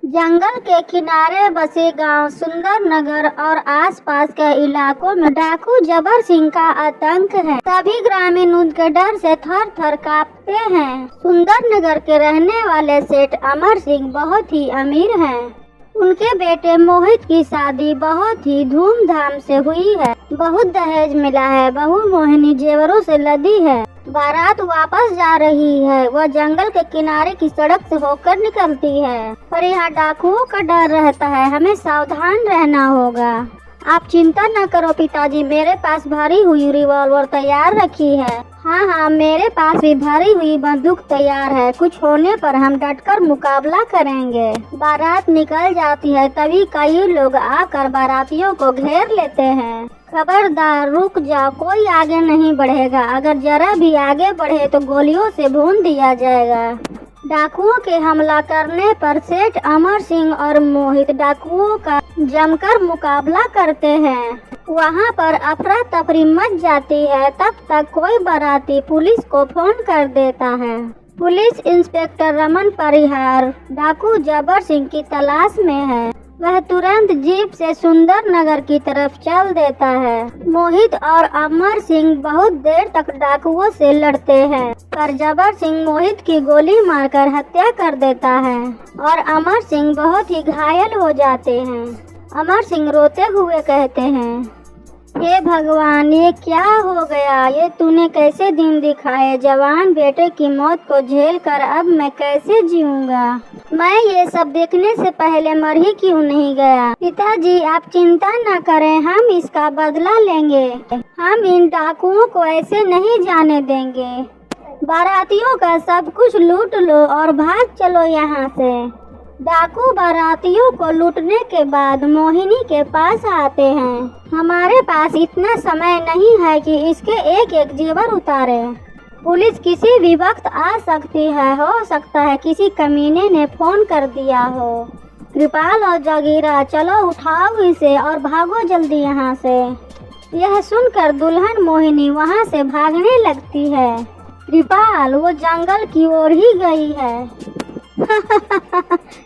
जंगल के किनारे बसे गांव सुंदर नगर और आसपास के इलाकों में डाकू जबर सिंह का आतंक है। सभी ग्रामीण उनके डर से थर थर कांपते हैं। सुंदर नगर के रहने वाले सेठ अमर सिंह बहुत ही अमीर हैं। उनके बेटे मोहित की शादी बहुत ही धूमधाम से हुई है। बहुत दहेज मिला है। बहू मोहिनी जेवरों से लदी है। बारात वापस जा रही है। वह जंगल के किनारे की सड़क से होकर निकलती है, पर यहाँ डाकुओं का डर रहता है। हमें सावधान रहना होगा। आप चिंता न करो पिताजी, मेरे पास भरी हुई रिवॉल्वर तैयार रखी है। हाँ, मेरे पास भी भरी हुई बंदूक तैयार है। कुछ होने पर हम डटकर मुकाबला करेंगे। बारात निकल जाती है, तभी कई लोग आकर बारातियों को घेर लेते हैं। खबरदार, रुक जाओ, कोई आगे नहीं बढ़ेगा। अगर जरा भी आगे बढ़े तो गोलियों से भून दिया जाएगा। डाकुओं के हमला करने पर सेठ अमर सिंह और मोहित डाकुओं का जमकर मुकाबला करते हैं। वहाँ पर अफरा तफरी मच जाती है। तब तक कोई बाराती पुलिस को फोन कर देता है। पुलिस इंस्पेक्टर रमन परिहार डाकू जबर सिंह की तलाश में है। वह तुरंत जीप से सुंदर नगर की तरफ चल देता है। मोहित और अमर सिंह बहुत देर तक डाकुओं से लड़ते हैं, पर जबर सिंह मोहित की गोली मारकर हत्या कर देता है और अमर सिंह बहुत ही घायल हो जाते हैं। अमर सिंह रोते हुए कहते हैं, हे भगवान, ये क्या हो गया? ये तूने कैसे दिन दिखाए? जवान बेटे की मौत को झेल कर अब मैं कैसे जीऊंगा? मैं ये सब देखने से पहले मर ही क्यों नहीं गया? पिताजी, आप चिंता न करें, हम इसका बदला लेंगे। हम इन डाकुओं को ऐसे नहीं जाने देंगे। बारातियों का सब कुछ लूट लो और भाग चलो यहाँ से। डाकू बारातियों को लूटने के बाद मोहिनी के पास आते हैं। हमारे पास इतना समय नहीं है कि इसके एक एक जेवर उतारे। पुलिस किसी भी वक्त आ सकती है। हो सकता है किसी कमीने ने फोन कर दिया हो। कृपाल और जागीरा, चलो उठाओ इसे और भागो जल्दी यहाँ से। यह सुनकर दुल्हन मोहिनी वहाँ से भागने लगती है। कृपाल, वो जंगल की ओर ही गई है।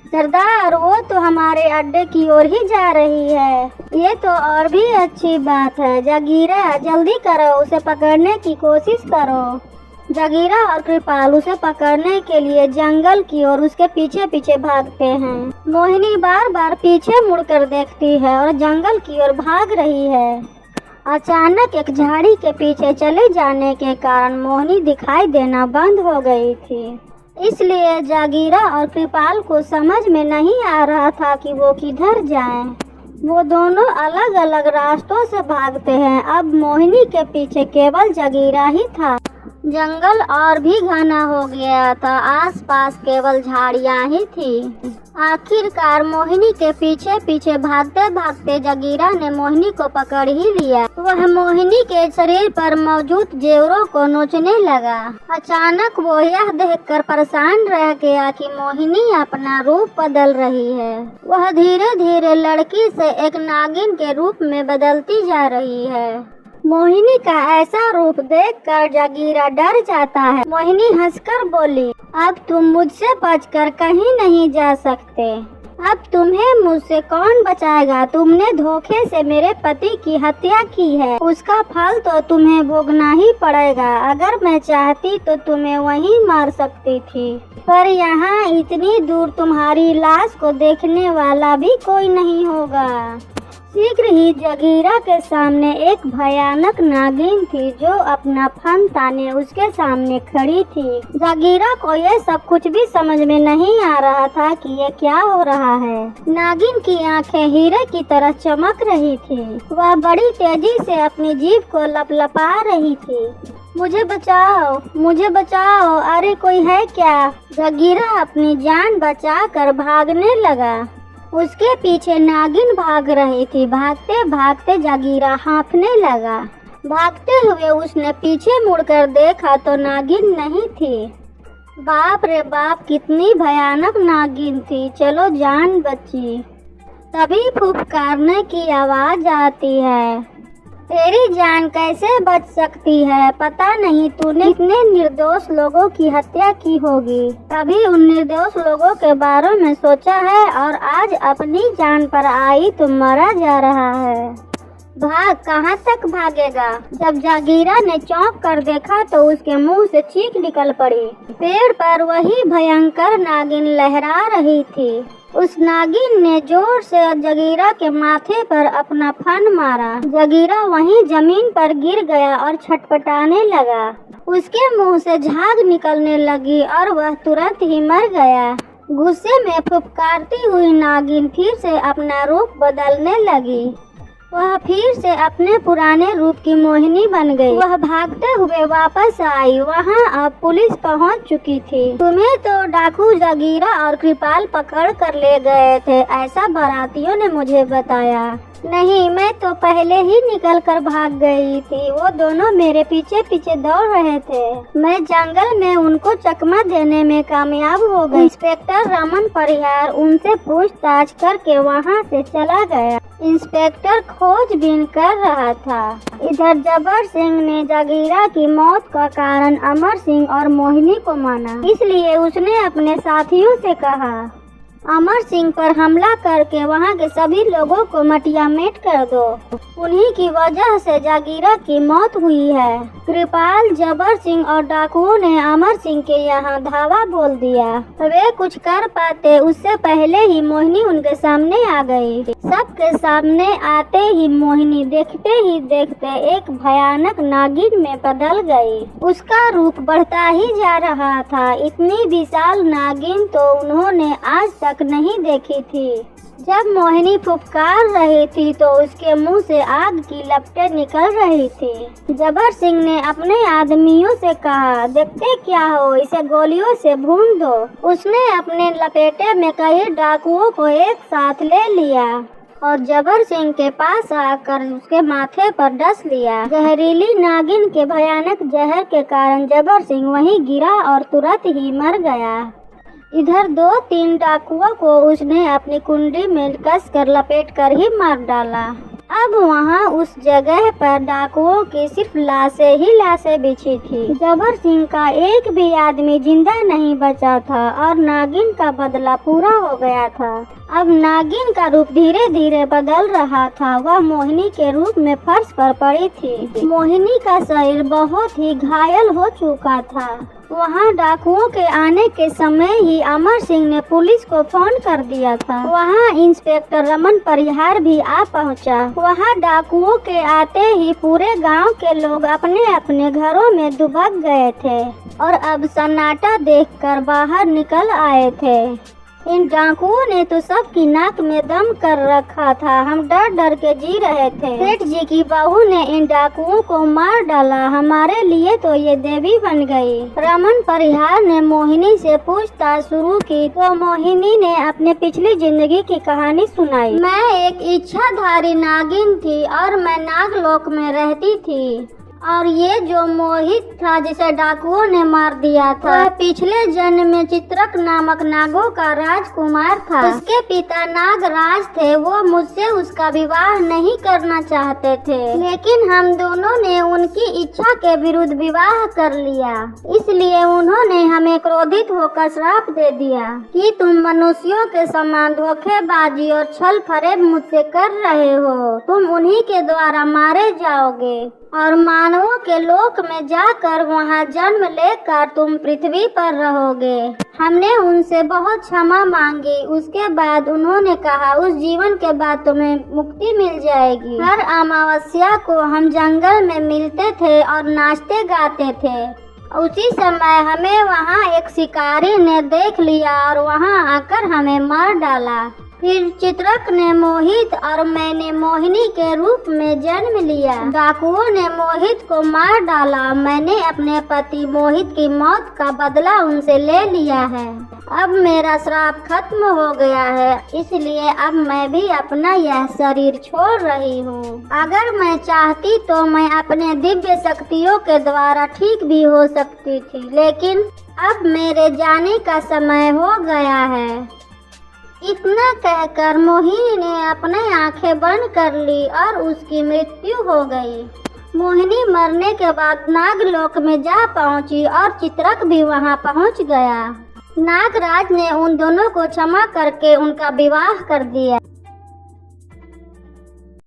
सरदार, वो तो हमारे अड्डे की ओर ही जा रही है। ये तो और भी अच्छी बात है। जागीरा, जल्दी करो, उसे पकड़ने की कोशिश करो। जागीरा और कृपाल उसे पकड़ने के लिए जंगल की ओर उसके पीछे पीछे भागते हैं। मोहिनी बार बार पीछे मुड़कर देखती है और जंगल की ओर भाग रही है। अचानक एक झाड़ी के पीछे चले जाने के कारण मोहिनी दिखाई देना बंद हो गई थी। इसलिए जागीरा और कृपाल को समझ में नहीं आ रहा था कि वो किधर जाएं। वो दोनों अलग अलग रास्तों से भागते हैं। अब मोहिनी के पीछे केवल जागीरा ही था। जंगल और भी घना हो गया था। आसपास केवल झाड़ियां ही थी। आखिरकार मोहिनी के पीछे पीछे भागते भागते जागीरा ने मोहिनी को पकड़ ही लिया। वह मोहिनी के शरीर पर मौजूद जेवरों को नोचने लगा। अचानक वो यह देखकर परेशान रह गया कि मोहिनी अपना रूप बदल रही है। वह धीरे धीरे लड़की से एक नागिन के रूप में बदलती जा रही है। मोहिनी का ऐसा रूप देखकर जागीरा डर जाता है। मोहिनी हंसकर बोली, अब तुम मुझसे बचकर कहीं नहीं जा सकते। अब तुम्हें मुझसे कौन बचाएगा? तुमने धोखे से मेरे पति की हत्या की है। उसका फल तो तुम्हें भोगना ही पड़ेगा। अगर मैं चाहती तो तुम्हें वहीं मार सकती थी, पर यहाँ इतनी दूर तुम्हारी लाश को देखने वाला भी कोई नहीं होगा। शीघ्र ही जागीरा के सामने एक भयानक नागिन थी जो अपना फन ताने उसके सामने खड़ी थी। जागीरा को यह सब कुछ भी समझ में नहीं आ रहा था कि ये क्या हो रहा है। नागिन की आंखें हीरे की तरह चमक रही थी। वह बड़ी तेजी से अपनी जीभ को लपलपा रही थी। मुझे बचाओ, मुझे बचाओ, अरे कोई है क्या? जागीरा अपनी जान बचाकर भागने लगा। उसके पीछे नागिन भाग रही थी। भागते भागते जागीरा हांफने लगा। भागते हुए उसने पीछे मुड़कर देखा तो नागिन नहीं थी। बाप रे बाप, कितनी भयानक नागिन थी। चलो जान बची। तभी फुफकारने की आवाज आती है। तेरी जान कैसे बच सकती है? पता नहीं तूने कितने निर्दोष लोगों की हत्या की होगी। कभी उन निर्दोष लोगों के बारे में सोचा है? और आज अपनी जान पर आई तो मरा जा रहा है। भाग, कहाँ तक भागेगा? जब जागीरा ने चौंक कर देखा तो उसके मुंह से चीख निकल पड़ी। पेड़ पर वही भयंकर नागिन लहरा रही थी। उस नागिन ने जोर से जागीरा के माथे पर अपना फन मारा। जागीरा वहीं जमीन पर गिर गया और छटपटाने लगा। उसके मुंह से झाग निकलने लगी और वह तुरंत ही मर गया। गुस्से में फुफकारती हुई नागिन फिर से अपना रूप बदलने लगी। वह फिर से अपने पुराने रूप की मोहिनी बन गई। वह भागते हुए वापस आई। वहाँ अब पुलिस पहुँच चुकी थी। तुम्हें तो डाकू जागीरा और कृपाल पकड़ कर ले गए थे, ऐसा बारातियों ने मुझे बताया। नहीं, मैं तो पहले ही निकल कर भाग गई थी। वो दोनों मेरे पीछे पीछे दौड़ रहे थे। मैं जंगल में उनको चकमा देने में कामयाब हो गई। इंस्पेक्टर रमन परिहार उनसे पूछताछ करके वहाँ से चला गया। इंस्पेक्टर खोजबीन कर रहा था। इधर जबर सिंह ने जागीरा की मौत का कारण अमर सिंह और मोहिनी को माना। इसलिए उसने अपने साथियों से कहा, अमर सिंह पर हमला करके वहाँ के सभी लोगों को मटियामेट कर दो। उन्हीं की वजह से जागीरा की मौत हुई है। कृपाल, जबर सिंह और डाकुओं ने अमर सिंह के यहाँ धावा बोल दिया। वे कुछ कर पाते उससे पहले ही मोहिनी उनके सामने आ गई। सबके सामने आते ही मोहिनी देखते ही देखते एक भयानक नागिन में बदल गई। उसका रूप बढ़ता ही जा रहा था। इतनी विशाल नागिन तो उन्होंने आज तक नहीं देखी थी। जब मोहिनी फुफकार रही थी तो उसके मुंह से आग की लपटें निकल रही थी। जबर सिंह ने अपने आदमियों से कहा, देखते क्या हो, इसे गोलियों से भून दो। उसने अपने लपेटे में कई डाकुओं को एक साथ ले लिया और जबर सिंह के पास आकर उसके माथे पर डस लिया। जहरीली नागिन के भयानक जहर के कारण जबर सिंह वहीं गिरा और तुरंत ही मर गया। इधर 2-3 डाकुओं को उसने अपनी कुंडी में कसकर लपेट कर ही मार डाला। अब वहाँ उस जगह पर डाकुओं की सिर्फ लाशें ही लाशें बिछी थी। जबर सिंह का एक भी आदमी जिंदा नहीं बचा था और नागिन का बदला पूरा हो गया था। अब नागिन का रूप धीरे धीरे बदल रहा था। वह मोहिनी के रूप में फर्श पर पड़ी थी। मोहिनी का शरीर बहुत ही घायल हो चुका था। वहाँ डाकुओं के आने के समय ही अमर सिंह ने पुलिस को फोन कर दिया था। वहाँ इंस्पेक्टर रमन परिहार भी आ पहुँचा। वहाँ डाकुओं के आते ही पूरे गांव के लोग अपने अपने घरों में दुबक गए थे और अब सन्नाटा देखकर बाहर निकल आए थे। इन डाकुओं ने तो सबकी नाक में दम कर रखा था। हम डर डर के जी रहे थे। सेठ जी की बहू ने इन डाकुओं को मार डाला। हमारे लिए तो ये देवी बन गई। रमन परिहार ने मोहिनी से पूछताछ शुरू की तो मोहिनी ने अपने पिछली जिंदगी की कहानी सुनाई। मैं एक इच्छाधारी नागिन थी और मैं नागलोक में रहती थी और ये जो मोहित था जिसे डाकुओं ने मार दिया था, वह पिछले जन्म में चित्रक नामक नागों का राजकुमार था। उसके पिता नागराज थे। वो मुझसे उसका विवाह नहीं करना चाहते थे, लेकिन हम दोनों ने उनकी इच्छा के विरुद्ध विवाह कर लिया। इसलिए उन्होंने हमें क्रोधित होकर श्राप दे दिया कि तुम मनुष्यों के समान धोखेबाजी और छल फरेब मुझसे कर रहे हो। तुम उन्हीं के द्वारा मारे जाओगे और मानवों के लोक में जाकर वहां जन्म लेकर तुम पृथ्वी पर रहोगे। हमने उनसे बहुत क्षमा मांगी। उसके बाद उन्होंने कहा, उस जीवन के बाद तुम्हें मुक्ति मिल जाएगी। हर अमावस्या को हम जंगल में मिलते थे और नाचते गाते थे। उसी समय हमें वहाँ एक शिकारी ने देख लिया और वहाँ आकर हमें मार डाला। फिर चित्रक ने मोहित और मैंने मोहिनी के रूप में जन्म लिया। डाकुओं ने मोहित को मार डाला। मैंने अपने पति मोहित की मौत का बदला उनसे ले लिया है। अब मेरा श्राप खत्म हो गया है, इसलिए अब मैं भी अपना यह शरीर छोड़ रही हूँ। अगर मैं चाहती तो मैं अपने दिव्य शक्तियों के द्वारा ठीक भी हो सकती थी, लेकिन अब मेरे जाने का समय हो गया है। इतना कहकर मोहिनी ने अपने आंखें बंद कर ली और उसकी मृत्यु हो गई। मोहिनी मरने के बाद नागलोक में जा पहुंची और चित्रक भी वहां पहुंच गया। नागराज ने उन दोनों को क्षमा करके उनका विवाह कर दिया।